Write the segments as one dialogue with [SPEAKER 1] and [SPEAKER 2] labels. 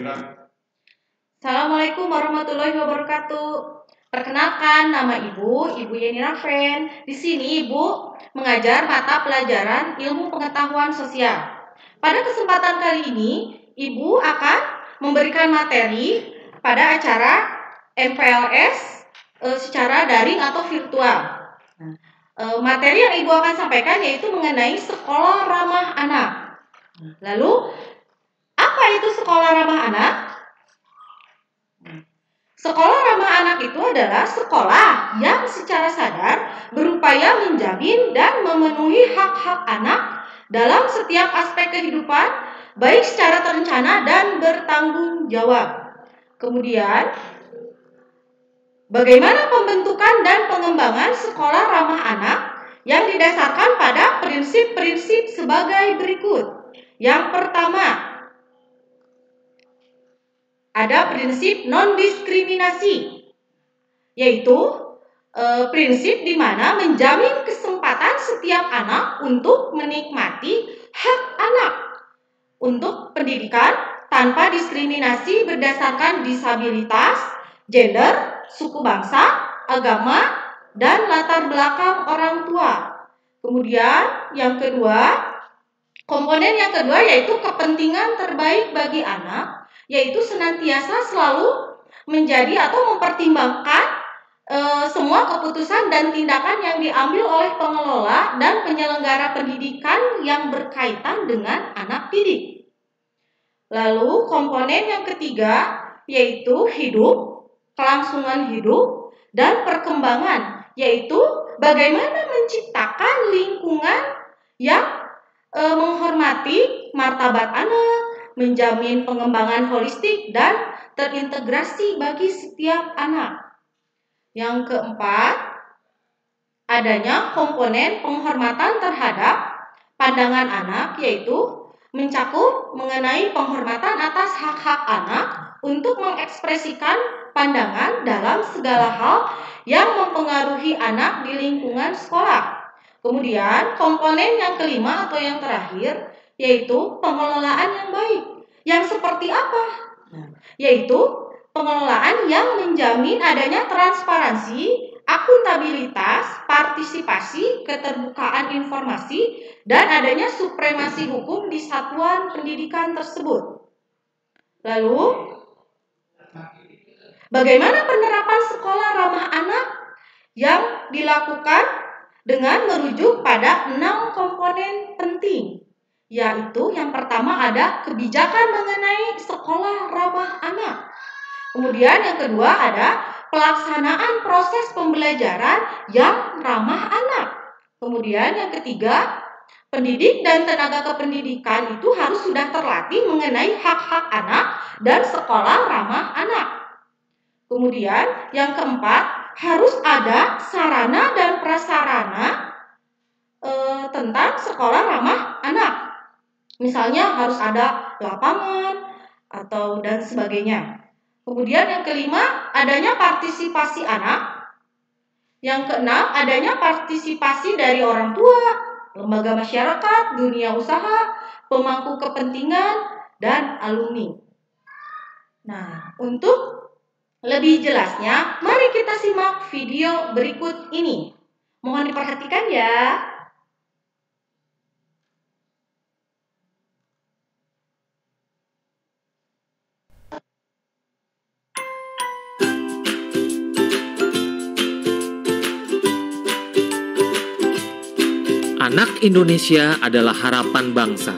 [SPEAKER 1] Assalamualaikum warahmatullahi wabarakatuh. Perkenalkan, nama Ibu Yeni Rafen. Di sini Ibu mengajar mata pelajaran Ilmu Pengetahuan Sosial. Pada kesempatan kali ini, Ibu akan memberikan materi pada acara MPLS secara daring atau virtual. Materi yang Ibu akan sampaikan yaitu mengenai sekolah ramah anak. Lalu, apa itu sekolah ramah anak? Sekolah ramah anak itu adalah sekolah yang secara sadar berupaya menjamin dan memenuhi hak-hak anak dalam setiap aspek kehidupan, baik secara terencana dan bertanggung jawab. Kemudian, bagaimana pembentukan dan pengembangan sekolah ramah anak yang didasarkan pada prinsip-prinsip sebagai berikut. Yang pertama, ada prinsip non-diskriminasi, yaitu prinsip di mana menjamin kesempatan setiap anak untuk menikmati hak anak untuk pendidikan tanpa diskriminasi berdasarkan disabilitas, gender, suku bangsa, agama, dan latar belakang orang tua. Kemudian yang kedua, komponen yang kedua yaitu kepentingan terbaik bagi anak, yaitu senantiasa selalu menjadi atau mempertimbangkan semua keputusan dan tindakan yang diambil oleh pengelola dan penyelenggara pendidikan yang berkaitan dengan anak didik. Lalu komponen yang ketiga yaitu hidup, kelangsungan hidup, dan perkembangan, yaitu bagaimana menciptakan lingkungan yang menghormati martabat anak, menjamin pengembangan holistik dan terintegrasi bagi setiap anak. Yang keempat, adanya komponen penghormatan terhadap pandangan anak, yaitu mencakup mengenai penghormatan atas hak-hak anak untuk mengekspresikan pandangan dalam segala hal yang mempengaruhi anak di lingkungan sekolah. Kemudian komponen yang kelima atau yang terakhir yaitu pengelolaan yang baik. Yang seperti apa? Yaitu pengelolaan yang menjamin adanya transparansi, akuntabilitas, partisipasi, keterbukaan informasi, dan adanya supremasi hukum di satuan pendidikan tersebut. Lalu, bagaimana penerapan sekolah ramah anak yang dilakukan dengan merujuk pada 6 komponen penting? Yaitu yang pertama ada kebijakan mengenai sekolah ramah anak. Kemudian yang kedua ada pelaksanaan proses pembelajaran yang ramah anak. Kemudian yang ketiga, pendidik dan tenaga kependidikan itu harus sudah terlatih mengenai hak-hak anak dan sekolah ramah anak. Kemudian yang keempat, harus ada sarana dan prasarana tentang sekolah ramah anak. Misalnya harus ada lapangan atau dan sebagainya. Kemudian yang kelima, adanya partisipasi anak. Yang keenam, adanya partisipasi dari orang tua, lembaga masyarakat, dunia usaha, pemangku kepentingan, dan alumni. Nah, untuk lebih jelasnya, mari kita simak video berikut ini. Mohon diperhatikan ya.
[SPEAKER 2] Anak Indonesia adalah harapan bangsa.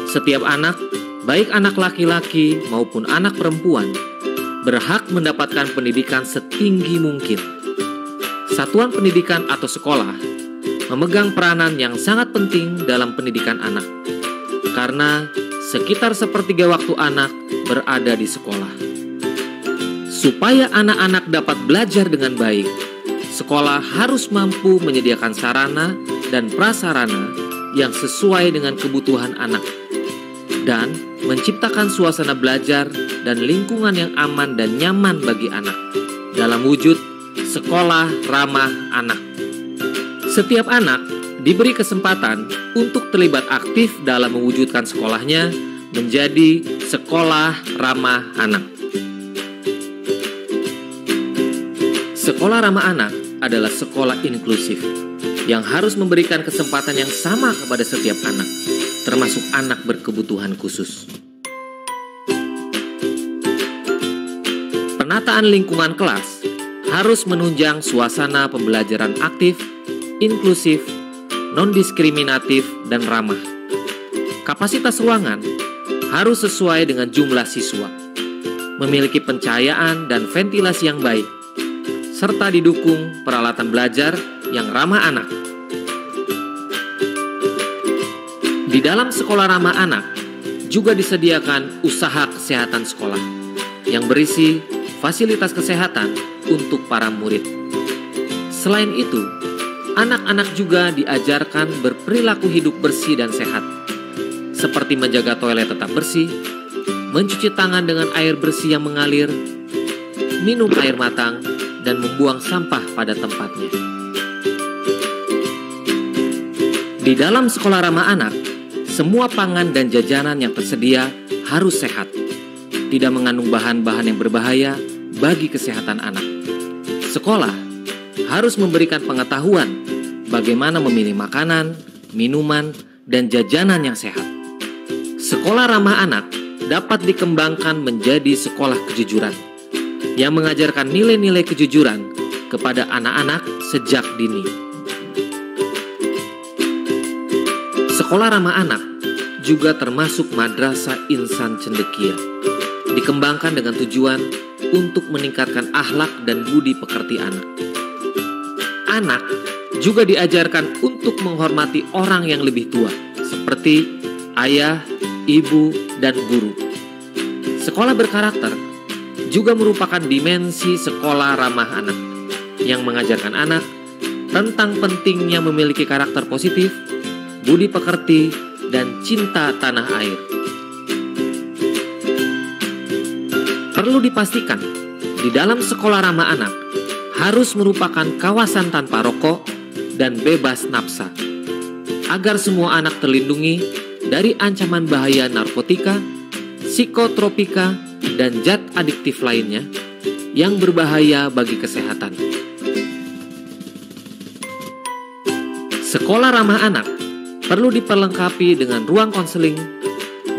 [SPEAKER 2] Setiap anak, baik anak laki-laki maupun anak perempuan, berhak mendapatkan pendidikan setinggi mungkin. Satuan pendidikan atau sekolah memegang peranan yang sangat penting dalam pendidikan anak, karena sekitar sepertiga waktu anak berada di sekolah. Supaya anak-anak dapat belajar dengan baik, sekolah harus mampu menyediakan sarana dan prasarana yang sesuai dengan kebutuhan anak dan menciptakan suasana belajar dan lingkungan yang aman dan nyaman bagi anak dalam wujud sekolah ramah anak. Setiap anak diberi kesempatan untuk terlibat aktif dalam mewujudkan sekolahnya menjadi sekolah ramah anak. Sekolah ramah anak adalah sekolah inklusif yang harus memberikan kesempatan yang sama kepada setiap anak, termasuk anak berkebutuhan khusus. Penataan lingkungan kelas harus menunjang suasana pembelajaran aktif, inklusif, non-diskriminatif, dan ramah. Kapasitas ruangan harus sesuai dengan jumlah siswa, memiliki pencahayaan dan ventilasi yang baik, serta didukung peralatan belajar yang ramah anak. Di dalam sekolah ramah anak juga disediakan usaha kesehatan sekolah yang berisi fasilitas kesehatan untuk para murid. Selain itu, anak-anak juga diajarkan berperilaku hidup bersih dan sehat, seperti menjaga toilet tetap bersih, mencuci tangan dengan air bersih yang mengalir, minum air matang, dan membuang sampah pada tempatnya. Di dalam sekolah ramah anak, semua pangan dan jajanan yang tersedia harus sehat, tidak mengandung bahan-bahan yang berbahaya bagi kesehatan anak. Sekolah harus memberikan pengetahuan bagaimana memilih makanan, minuman, dan jajanan yang sehat. Sekolah ramah anak dapat dikembangkan menjadi sekolah kejujuran yang mengajarkan nilai-nilai kejujuran kepada anak-anak sejak dini. Sekolah ramah anak juga termasuk Madrasah Insan Cendekia, dikembangkan dengan tujuan untuk meningkatkan akhlak dan budi pekerti anak. Anak juga diajarkan untuk menghormati orang yang lebih tua, seperti ayah, ibu, dan guru. Sekolah berkarakter juga merupakan dimensi sekolah ramah anak yang mengajarkan anak tentang pentingnya memiliki karakter positif, budi pekerti, dan cinta tanah air. Perlu dipastikan, di dalam sekolah ramah anak harus merupakan kawasan tanpa rokok dan bebas nafsa, agar semua anak terlindungi dari ancaman bahaya narkotika, psikotropika, dan zat adiktif lainnya yang berbahaya bagi kesehatan. Sekolah ramah anak perlu diperlengkapi dengan ruang konseling,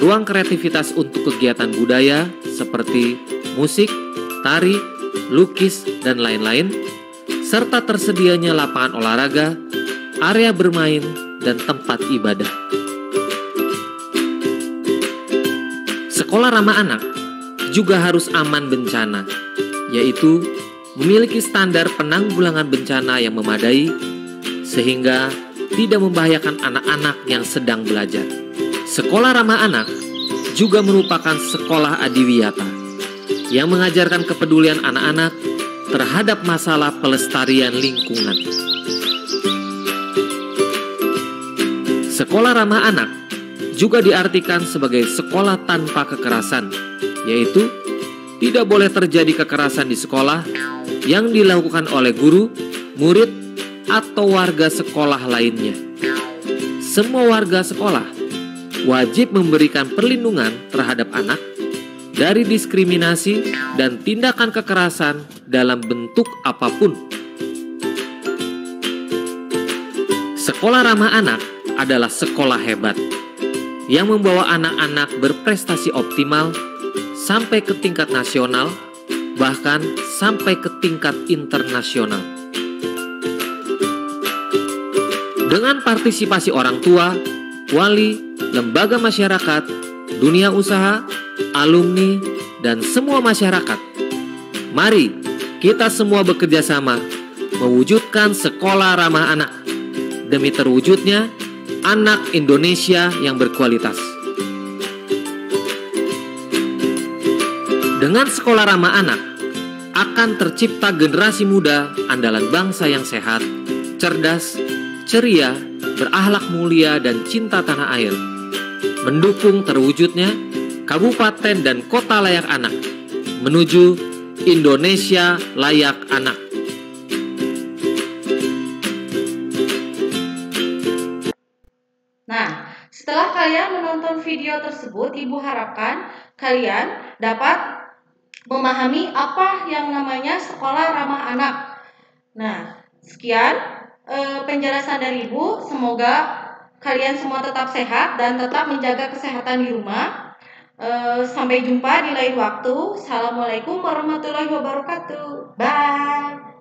[SPEAKER 2] ruang kreativitas untuk kegiatan budaya seperti musik, tari, lukis, dan lain-lain, serta tersedianya lapangan olahraga, area bermain, dan tempat ibadah. Sekolah ramah anak juga harus aman bencana, yaitu memiliki standar penanggulangan bencana yang memadai sehingga tidak membahayakan anak-anak yang sedang belajar. Sekolah ramah anak juga merupakan sekolah adiwiyata yang mengajarkan kepedulian anak-anak terhadap masalah pelestarian lingkungan. Sekolah ramah anak juga diartikan sebagai sekolah tanpa kekerasan, yaitu tidak boleh terjadi kekerasan di sekolah yang dilakukan oleh guru, murid, atau warga sekolah lainnya. Semua warga sekolah wajib memberikan perlindungan terhadap anak dari diskriminasi dan tindakan kekerasan dalam bentuk apapun. Sekolah ramah anak adalah sekolah hebat yang membawa anak-anak berprestasi optimal sampai ke tingkat nasional, bahkan sampai ke tingkat internasional. Dengan partisipasi orang tua, wali, lembaga masyarakat, dunia usaha, alumni, dan semua masyarakat, mari kita semua bekerja sama mewujudkan sekolah ramah anak demi terwujudnya anak Indonesia yang berkualitas. Dengan sekolah ramah anak, akan tercipta generasi muda andalan bangsa yang sehat, cerdas, ceria, berakhlak mulia, dan cinta tanah air, mendukung terwujudnya kabupaten dan kota layak anak, menuju Indonesia layak anak.
[SPEAKER 1] Nah, setelah kalian menonton video video tersebut Ibu harapkan kalian dapat memahami apa yang namanya sekolah ramah anak. Nah, sekian penjelasan dari Ibu. Semoga kalian semua tetap sehat dan tetap menjaga kesehatan di rumah. Sampai jumpa di lain waktu. Assalamualaikum warahmatullahi wabarakatuh. Bye.